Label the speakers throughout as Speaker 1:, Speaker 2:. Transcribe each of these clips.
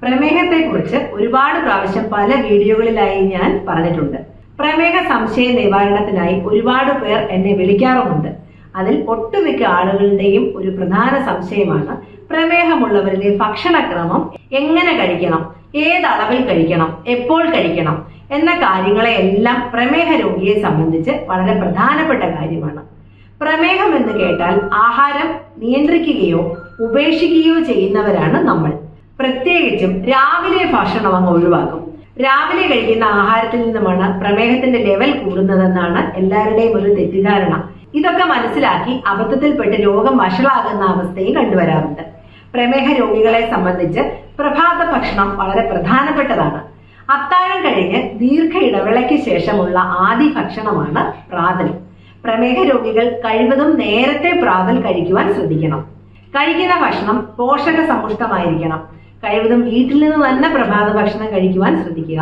Speaker 1: പ്രമേഹത്തെക്കുറിച്ച് ഒരുപാട് പ്രാവശ്യം പല വീഡിയോകളിലായി ഞാൻ പറഞ്ഞിട്ടുണ്ട്. പ്രമേഹ സംശയ നിവാരണത്തിനായി ഒരുപാട് പേർ എന്നെ വിളിക്കാറുമുണ്ട്. അതിൽ ഒട്ടുമിക്ക ആളുകളുടെയും ഒരു പ്രധാന സംശയമാണ് പ്രമേഹമുള്ളവരിലെ ഭക്ഷണക്രമം എങ്ങനെ കഴിക്കണം, ഏതളവിൽ കഴിക്കണം, എപ്പോൾ കഴിക്കണം എന്ന കാര്യങ്ങളെയെല്ലാം പ്രമേഹ രോഗിയെ സംബന്ധിച്ച് വളരെ പ്രധാനപ്പെട്ട കാര്യമാണ്. പ്രമേഹം എന്ന് കേട്ടാൽ ആഹാരം നിയന്ത്രിക്കുകയോ ഉപേക്ഷിക്കുകയോ ചെയ്യുന്നവരാണ് നമ്മൾ. പ്രത്യേകിച്ചും രാവിലെ ഭക്ഷണം അങ്ങ് ഒഴിവാക്കും. രാവിലെ കഴിക്കുന്ന ആഹാരത്തിൽ നിന്നുമാണ് പ്രമേഹത്തിന്റെ ലെവൽ കൂടുന്നതെന്നാണ് എല്ലാവരുടെയും ഒരു തെറ്റിദ്ധാരണ. ഇതൊക്കെ മനസ്സിലാക്കി അബദ്ധത്തിൽപ്പെട്ട് രോഗം വഷളാകുന്ന അവസ്ഥയും കണ്ടുവരാറുണ്ട്. പ്രമേഹ രോഗികളെ സംബന്ധിച്ച് പ്രഭാത ഭക്ഷണം വളരെ പ്രധാനപ്പെട്ടതാണ്. അത്താഴം കഴിഞ്ഞ് ദീർഘ ഇടവേളയ്ക്ക് ശേഷമുള്ള ആദ്യ ഭക്ഷണമാണ് പ്രാതൽ. പ്രമേഹ രോഗികൾ കഴിവതും നേരത്തെ പ്രാതൽ കഴിക്കുവാൻ ശ്രദ്ധിക്കണം. കഴിക്കുന്ന ഭക്ഷണം പോഷക സമ്പുഷ്ടമായിരിക്കണം. കഴിവതും വീട്ടിൽ നിന്ന് തന്നെ പ്രഭാത ഭക്ഷണം കഴിക്കുവാൻ ശ്രദ്ധിക്കുക.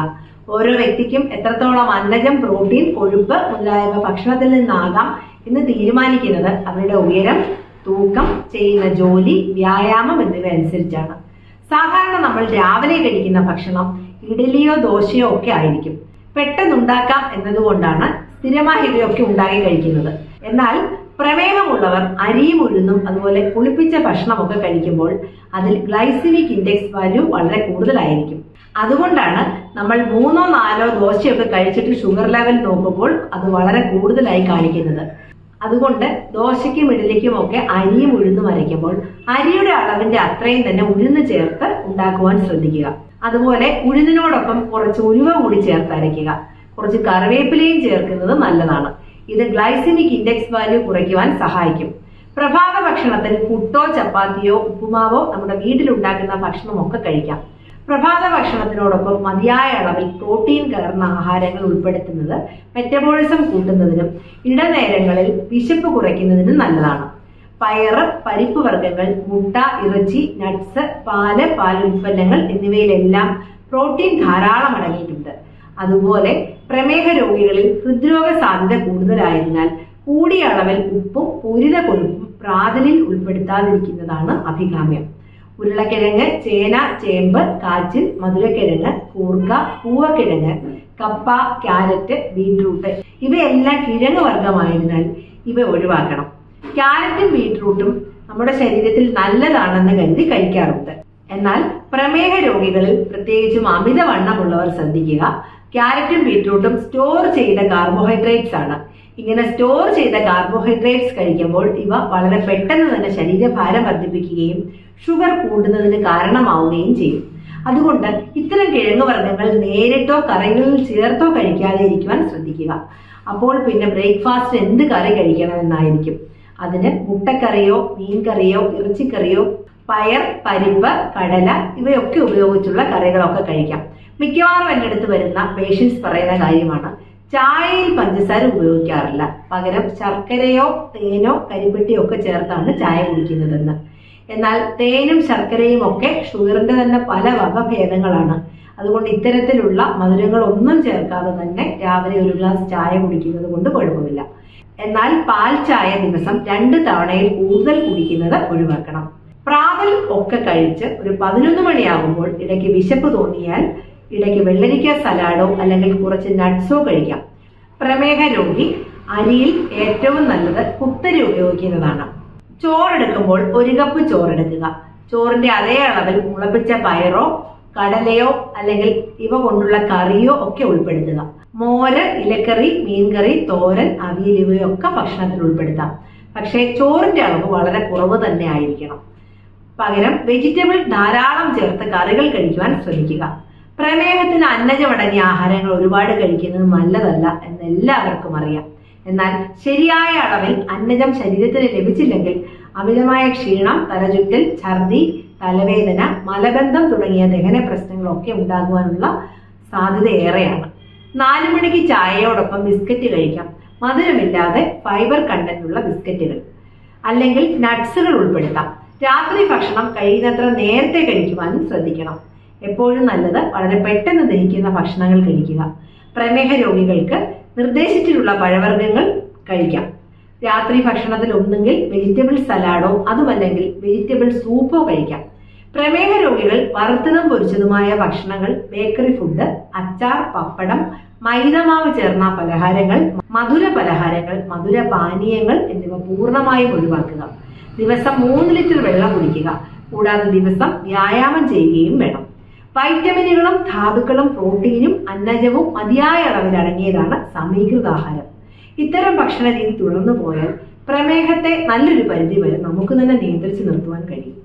Speaker 1: ഓരോ വ്യക്തിക്കും എത്രത്തോളം അന്നജം, പ്രോട്ടീൻ, കൊഴുപ്പ് മുതലായവ ഭക്ഷണത്തിൽ നിന്നാകാം എന്ന് തീരുമാനിക്കുന്നത് അവരുടെ ഉയരം, തൂക്കം, ചെയ്യുന്ന ജോലി, വ്യായാമം എന്നിവ അനുസരിച്ചാണ്. സാധാരണ നമ്മൾ രാവിലെ കഴിക്കുന്ന ഭക്ഷണം ഇഡലിയോ ദോശയോ ഒക്കെ ആയിരിക്കും. പെട്ടെന്നുണ്ടാക്കാം എന്നതുകൊണ്ടാണ് സ്ഥിരമായി ഇവയൊക്കെ ഉണ്ടാക്കി കഴിക്കുന്നത്. എന്നാൽ പ്രമേഹമുള്ളവർ അരിയും ഉഴുന്നും അതുപോലെ പുളിപ്പിച്ച ഭക്ഷണമൊക്കെ കഴിക്കുമ്പോൾ അതിൽ ഗ്ലൈസിമിക് ഇൻഡെക്സ് വാല്യൂ വളരെ കൂടുതലായിരിക്കും. അതുകൊണ്ടാണ് നമ്മൾ 3-4 ദോശയൊക്കെ കഴിച്ചിട്ട് ഷുഗർ ലെവൽ നോക്കുമ്പോൾ അത് വളരെ കൂടുതലായി കാണിക്കുന്നത്. അതുകൊണ്ട് ദോശയ്ക്കും ഇഡലിക്കും ഒക്കെ അരിയും ഉഴുന്നും അരയ്ക്കുമ്പോൾ അരിയുടെ അളവിന്റെ അത്രയും തന്നെ ഉഴുന്ന് ചേർത്ത് ഉണ്ടാക്കുവാൻ ശ്രദ്ധിക്കുക. അതുപോലെ ഉഴുന്നിനോടൊപ്പം കുറച്ച് ഉലുവ കൂടി ചേർത്ത് അരയ്ക്കുക. കുറച്ച് കറിവേപ്പിലയും ചേർക്കുന്നത് നല്ലതാണ്. ഇത് ഗ്ലൈസിമിക് ഇൻഡെക്സ് വാല്യൂ കുറയ്ക്കുവാൻ സഹായിക്കും. പ്രഭാത ഭക്ഷണത്തിൽ പുട്ടോ ചപ്പാത്തിയോ ഉപ്പുമാവോ നമ്മുടെ വീട്ടിലുണ്ടാക്കുന്ന ഭക്ഷണമൊക്കെ കഴിക്കാം. പ്രഭാത ഭക്ഷണത്തിനോടൊപ്പം മതിയായ അളവിൽ പ്രോട്ടീൻ കലർന്ന ആഹാരങ്ങൾ ഉൾപ്പെടുത്തുന്നത് മെറ്റബോളിസം കൂട്ടുന്നതിനും ഇടനേരങ്ങളിൽ വിശപ്പ് കുറയ്ക്കുന്നതിനും നല്ലതാണ്. പയറ്, പരിപ്പ് വർഗ്ഗങ്ങൾ, മുട്ട, ഇറച്ചി, നട്ട്സ്, പാലുൽപ്പന്നങ്ങൾ എന്നിവയിലെല്ലാം പ്രോട്ടീൻ ധാരാളം അടങ്ങിയിട്ടുണ്ട്. അതുപോലെ പ്രമേഹ രോഗികളിൽ ഹൃദ്രോഗ സാധ്യത കൂടുതലായതിനാൽ കൂടിയ അളവിൽ ഉപ്പും പൂരിത കൊഴുപ്പും പ്രാതലിൽ ഉൾപ്പെടുത്താതിരിക്കുന്നതാണ് അഭികാമ്യം. ഉരുളക്കിഴങ്ങ്, ചേന, ചേമ്പ്, കാച്ചിൽ, മധുരക്കിഴങ്ങ്, കൂർക്ക, പൂവക്കിഴങ്ങ്, കപ്പ, ക്യാരറ്റ്, ബീട്രൂട്ട് ഇവയെല്ലാം കിഴങ്ങ് വർഗമായതിനാൽ ഇവ ഒഴിവാക്കണം. ക്യാരറ്റും ബീട്രൂട്ടും നമ്മുടെ ശരീരത്തിൽ നല്ലതാണെന്ന് കരുതി കഴിക്കാറുണ്ട്. എന്നാൽ പ്രമേഹ രോഗികളിൽ പ്രത്യേകിച്ചും അമിതവണ്ണമുള്ളവർ ശ്രദ്ധിക്കുക. ക്യാരറ്റും ബീട്രൂട്ടും സ്റ്റോർ ചെയ്ത കാർബോഹൈഡ്രേറ്റ്സ് ആണ്. ഇങ്ങനെ സ്റ്റോർ ചെയ്ത കാർബോഹൈഡ്രേറ്റ്സ് കഴിക്കുമ്പോൾ ഇവ വളരെ പെട്ടെന്ന് തന്നെ ശരീരഭാരം വർദ്ധിപ്പിക്കുകയും ഷുഗർ കൂടുന്നതിന് കാരണമാവുകയും ചെയ്യും. അതുകൊണ്ട് ഇത്തരം കിഴങ്ങ് വർഗ്ഗങ്ങൾ നേരിട്ടോ കറികളിൽ ചേർത്തോ കഴിക്കാതെ ഇരിക്കുവാൻ ശ്രദ്ധിക്കുക. അപ്പോൾ പിന്നെ ബ്രേക്ക്ഫാസ്റ്റ് എന്ത് കറി കഴിക്കണമെന്നായിരിക്കും. അതിന് മുട്ടക്കറിയോ, മീൻകറിയോ, ഇറച്ചിക്കറിയോ, പയർ, പരിപ്പ്, കടല ഇവയൊക്കെ ഉപയോഗിച്ചുള്ള കറികളൊക്കെ കഴിക്കാം. മിക്കവാറും എൻ്റെ അടുത്ത് വരുന്ന പേഷ്യൻസ് പറയുന്ന കാര്യമാണ് ചായയിൽ പഞ്ചസാര ഉപയോഗിക്കാറില്ല, പകരം ശർക്കരയോ തേനോ കരിപ്പെട്ടിയോ ഒക്കെ ചേർത്താണ് ചായ കുടിക്കുന്നതെന്ന്. എന്നാൽ തേനും ശർക്കരയും ഒക്കെ ഷുഗറിന്റെ തന്നെ പല വകഭേദങ്ങളാണ്. അതുകൊണ്ട് ഇത്തരത്തിലുള്ള മധുരങ്ങളൊന്നും ചേർക്കാതെ തന്നെ രാവിലെ ഒരു ഗ്ലാസ് ചായ കുടിക്കുന്നത് കൊണ്ട് കുഴപ്പമില്ല. എന്നാൽ പാൽ ചായ ദിവസം 2 തവണയിൽ കൂടുതൽ കുടിക്കുന്നത് ഒഴിവാക്കണം. പ്രാതൽ ഒക്കെ കഴിച്ച് ഒരു 11 മണിയാകുമ്പോൾ ഇടയ്ക്ക് വിശപ്പ് തോന്നിയാൽ ഇടയ്ക്ക് വെള്ളരിക്ക സലാഡോ അല്ലെങ്കിൽ കുറച്ച് നട്ട്സോ കഴിക്കാം. പ്രമേഹ രോഗി അരിയിൽ ഏറ്റവും നല്ലത് കുത്തരി ഉപയോഗിക്കുന്നതാണ്. ചോറെടുക്കുമ്പോൾ 1 കപ്പ് ചോറെടുക്കുക. ചോറിന്റെ അതേ അളവിൽ മുളപ്പിച്ച പയറോ കടലയോ അല്ലെങ്കിൽ ഇവ കൊണ്ടുള്ള കറിയോ ഒക്കെ ഉൾപ്പെടുത്തുക. മോര്, ഇലക്കറി, മീൻകറി, തോരൻ, അവിയൽ ഇവയൊക്കെ ഭക്ഷണത്തിൽ ഉൾപ്പെടുത്താം. പക്ഷേ ചോറിന്റെ അളവ് വളരെ കുറവ് തന്നെ ആയിരിക്കണം. പകരം വെജിറ്റബിൾ ധാരാളം ചേർത്ത് കറികൾ കഴിക്കുവാൻ ശ്രമിക്കുക. പ്രമേഹത്തിന് അന്നജമടങ്ങിയ ആഹാരങ്ങൾ ഒരുപാട് കഴിക്കുന്നത് നല്ലതല്ല എന്ന് എല്ലാവർക്കും അറിയാം. എന്നാൽ ശരിയായ അളവിൽ അന്നജം ശരീരത്തിന് ലഭിച്ചില്ലെങ്കിൽ അമിതമായ ക്ഷീണം, തലചുറ്റൽ, ഛർദി, തലവേദന, മലബന്ധം തുടങ്ങിയ ദഹന പ്രശ്നങ്ങളൊക്കെ ഉണ്ടാകുവാനുള്ള സാധ്യത ഏറെയാണ്. 4 മണിക്ക് ചായയോടൊപ്പം ബിസ്ക്കറ്റ് കഴിക്കാം. മധുരമില്ലാതെ ഫൈബർ കണ്ടന്റ് ഉള്ള ബിസ്ക്കറ്റുകൾ അല്ലെങ്കിൽ നട്ട്സുകൾ ഉൾപ്പെടുത്താം. രാത്രി ഭക്ഷണം കഴിയുന്നത്ര നേരത്തെ കഴിക്കുവാനും ശ്രദ്ധിക്കണം. എപ്പോഴും നല്ലത് വളരെ പെട്ടെന്ന് ദഹിക്കുന്ന ഭക്ഷണങ്ങൾ കഴിക്കുക. പ്രമേഹ രോഗികൾക്ക് നിർദ്ദേശിച്ചിട്ടുള്ള പഴവർഗ്ഗങ്ങൾ കഴിക്കാം. രാത്രി ഭക്ഷണത്തിൽ ഒന്നുകിൽ വെജിറ്റബിൾ സലാഡോ അതുമല്ലെങ്കിൽ വെജിറ്റബിൾ സൂപ്പോ കഴിക്കാം. പ്രമേഹ രോഗികൾ വറുത്തതും പൊരിച്ചതുമായ ഭക്ഷണങ്ങൾ, ബേക്കറി ഫുഡ്, അച്ചാർ, പപ്പടം, മൈദമാവ് ചേർന്ന പലഹാരങ്ങൾ, മധുര പലഹാരങ്ങൾ, മധുര പാനീയങ്ങൾ എന്നിവ പൂർണ്ണമായും ഒഴിവാക്കുക. ദിവസം 3 ലിറ്റർ വെള്ളം കുടിക്കുക. കൂടാതെ ദിവസം വ്യായാമം ചെയ്യുകയും വേണം. വൈറ്റമിനുകളും ധാതുക്കളും പ്രോട്ടീനും അന്നജവും മതിയായ അളവിൽ അടങ്ങിയതാണ് സമീകൃതാഹാരം. ഇത്തരം ഭക്ഷണ രീതി തുടർന്നു പോയാൽ പ്രമേഹത്തെ നല്ലൊരു പരിധി വരെ നമുക്ക് തന്നെ നിയന്ത്രിച്ചു നിർത്തുവാൻ കഴിയും.